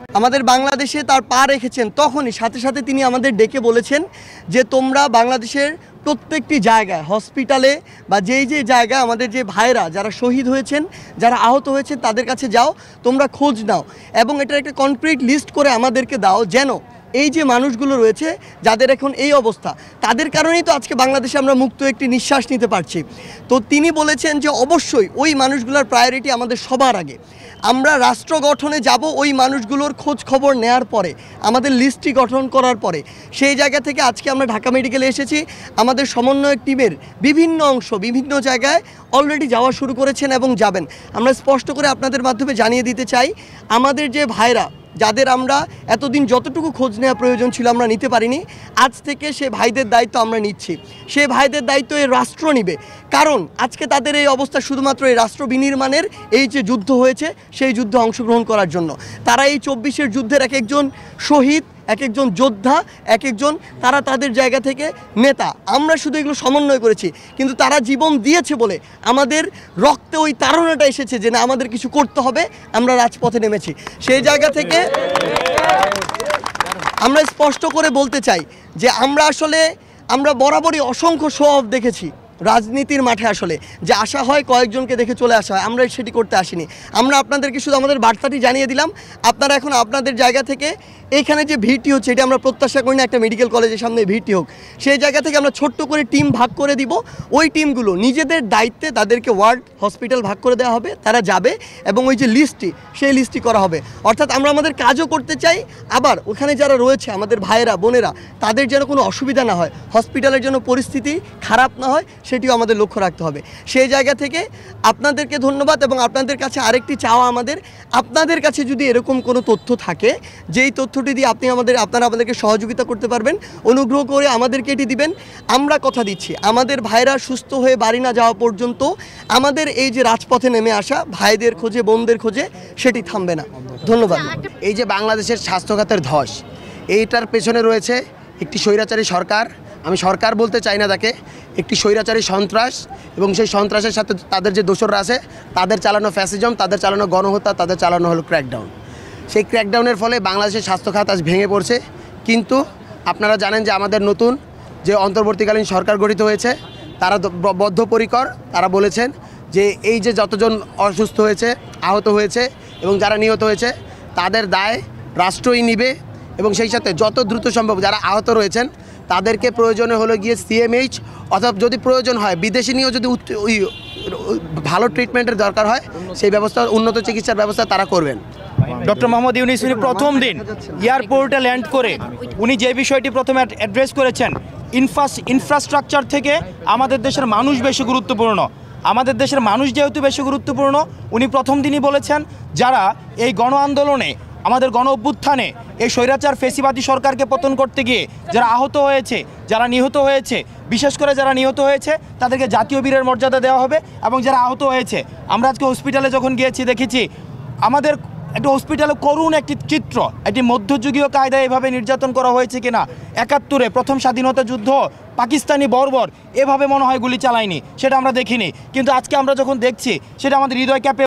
আমাদের বাংলাদেশে তার পা রেখেছেন তখনই সাথে সাথে তিনি আমাদের ডেকে বলেছেন যে তোমরা বাংলাদেশের প্রত্যেকটি জায়গায় হসপিটালে বা যেই যে জায়গায় আমাদের যে ভাইরা যারা শহীদ হয়েছেন যারা আহত হয়েছেন তাদের কাছে যাও, তোমরা খোঁজ নাও এবং এটার একটা কনক্রিট লিস্ট করে আমাদেরকে দাও, যেন এই যে মানুষগুলো রয়েছে যাদের এখন এই অবস্থা তাদের কারণেই তো আজকে বাংলাদেশে আমরা মুক্ত একটি নিঃশ্বাস নিতে পারছি। তো তিনি বলেছেন যে অবশ্যই ওই মানুষগুলোর প্রায়োরিটি আমাদের সবার আগে। আমরা রাষ্ট্র গঠনে যাব ওই মানুষগুলোর খোঁজ খবর নেওয়ার পরে, আমাদের লিস্টটি গঠন করার পরে। সেই জায়গা থেকে আজকে আমরা ঢাকা মেডিকেলে এসেছি। আমাদের সমন্বয়ক টিমের বিভিন্ন অংশ বিভিন্ন জায়গায় অলরেডি যাওয়া শুরু করেছেন এবং যাবেন। আমরা স্পষ্ট করে আপনাদের মাধ্যমে জানিয়ে দিতে চাই, আমাদের যে ভাইরা যাদের আমরা এতদিন যতটুকু খোঁজ নেওয়া প্রয়োজন ছিল আমরা নিতে পারিনি, আজ থেকে সে ভাইদের দায়িত্ব আমরা নিচ্ছি। সে ভাইদের দায়িত্ব এই রাষ্ট্র নিবে, কারণ আজকে তাদের এই অবস্থা শুধুমাত্র এই রাষ্ট্র বিনির্মাণের এই যে যুদ্ধ হয়েছে সেই যুদ্ধে অংশগ্রহণ করার জন্য। তারা এই 24-এর যুদ্ধের এক একজন শহীদ, এক একজন যোদ্ধা, এক একজন তারা তাদের জায়গা থেকে নেতা। আমরা শুধু এগুলো সমন্বয় করেছি, কিন্তু তারা জীবন দিয়েছে বলে আমাদের রক্তে ওই তাড়নাটা এসেছে যে না, আমাদের কিছু করতে হবে, আমরা রাজপথে নেমেছি। সেই জায়গা থেকে আমরা স্পষ্ট করে বলতে চাই যে আমরা বরাবরই অসংখ্য শো অফ দেখেছি রাজনীতির মাঠে, আসলে যে আশা হয় কয়েকজনকে দেখে চলে আসা হয়, আমরা সেটি করতে আসিনি। আমরা আপনাদেরকে শুধু আমাদের বার্তাটি জানিয়ে দিলাম। আপনারা এখন আপনাদের জায়গা থেকে এইখানে যে ভিড়টি হচ্ছে এটা আমরা প্রত্যাশা করি না একটা মেডিকেল কলেজের সামনে ভিড়টি হোক। সেই জায়গা থেকে আমরা ছোট্ট করে টিম ভাগ করে দিব। ওই টিমগুলো নিজেদের দায়িত্বে তাদেরকে ওয়ার্ড হসপিটাল ভাগ করে দেওয়া হবে, তারা যাবে এবং ওই যে লিস্টটি সেই লিস্টটি করা হবে। অর্থাৎ আমরা আমাদের কাজও করতে চাই, আবার ওখানে যারা রয়েছে আমাদের ভাইয়েরা বোনেরা তাদের যেন কোনো অসুবিধা না হয়, হসপিটালের জন্য পরিস্থিতি খারাপ না হয়, সেটিও আমাদের লক্ষ্য রাখতে হবে। সেই জায়গা থেকে আপনাদেরকে ধন্যবাদ এবং আপনাদের কাছে আরেকটি চাওয়া আমাদের, আপনাদের কাছে যদি এরকম কোনো তথ্য থাকে যেই তথ্যটি দিয়ে আপনারা আমাদেরকে সহযোগিতা করতে পারবেন, অনুগ্রহ করে আমাদেরকে এটি দিবেন। আমরা কথা দিচ্ছি আমাদের ভাইরা সুস্থ হয়ে বাড়ি না যাওয়া পর্যন্ত আমাদের এই যে রাজপথে নেমে আসা ভাইদের খোঁজে বোনদের খোঁজে সেটি থামবে না। ধন্যবাদ। এই যে বাংলাদেশের স্বাস্থ্য খাতের ধস, এইটার পেছনে রয়েছে একটি স্বৈরাচারী সরকার। আমি সরকার বলতে চাই না তাকে, একটি স্বৈরাচারী সন্ত্রাস, এবং সেই সন্ত্রাসের সাথে তাদের যে দোসররা আছে তাদের চালানো ফ্যাসিজম, তাদের চালানো গণহত্যা, তাদের চালানো হলো ক্র্যাকডাউন। সেই ক্র্যাকডাউনের ফলে বাংলাদেশের স্বাস্থ্য খাত আজ ভেঙে পড়ছে। কিন্তু আপনারা জানেন যে আমাদের নতুন যে অন্তর্বর্তীকালীন সরকার গঠিত হয়েছে তারা বদ্ধপরিকর। তারা বলেছেন যে এই যে যতজন অসুস্থ হয়েছে, আহত হয়েছে এবং যারা নিহত হয়েছে তাদের দায় রাষ্ট্রই নিবে, এবং সেই সাথে যত দ্রুত সম্ভব যারা আহত রয়েছেন তাদেরকে প্রয়োজনে হলো গিয়ে সিএমএইচ অথবা যদি প্রয়োজন হয় বিদেশি নিয়েও যদি ভালো ট্রিটমেন্টের দরকার হয় সেই ব্যবস্থা, উন্নত চিকিৎসার ব্যবস্থা তারা করবেন। ডক্টর মোহাম্মদ ইউনূস প্রথম দিন এয়ারপোর্টে ল্যান্ড করে উনি যে বিষয়টি প্রথমে অ্যাড্রেস করেছেন, ইনফ্রাস্ট্রাকচার থেকে আমাদের দেশের মানুষ বেশি গুরুত্বপূর্ণ। আমাদের দেশের মানুষ যেহেতু বেশি গুরুত্বপূর্ণ, উনি প্রথম দিনই বলেছেন যারা এই গণ আন্দোলনে আমাদের গণ অভ্যুত্থানে এই স্বৈরাচার ফেসিবাদী সরকারকে পতন করতে গিয়ে যারা আহত হয়েছে, যারা নিহত হয়েছে, বিশেষ করে যারা নিহত হয়েছে তাদেরকে জাতীয় বীরের মর্যাদা দেওয়া হবে, এবং যারা আহত হয়েছে আমরা আজকে হসপিটালে যখন গিয়েছি দেখেছি আমাদের একটা হসপিটালে করুণ একটি চিত্র, একটি মধ্যযুগীয় কায়দায় এভাবে নির্যাতন করা হয়েছে কিনা। ৭১-এ প্রথম স্বাধীনতা যুদ্ধ পাকিস্তানি বর্বর এভাবে মনে হয় গুলি চালায়নি, সেটা আমরা দেখিনি, কিন্তু আজকে আমরা যখন দেখছি সেটা আমাদের হৃদয় কাঁপে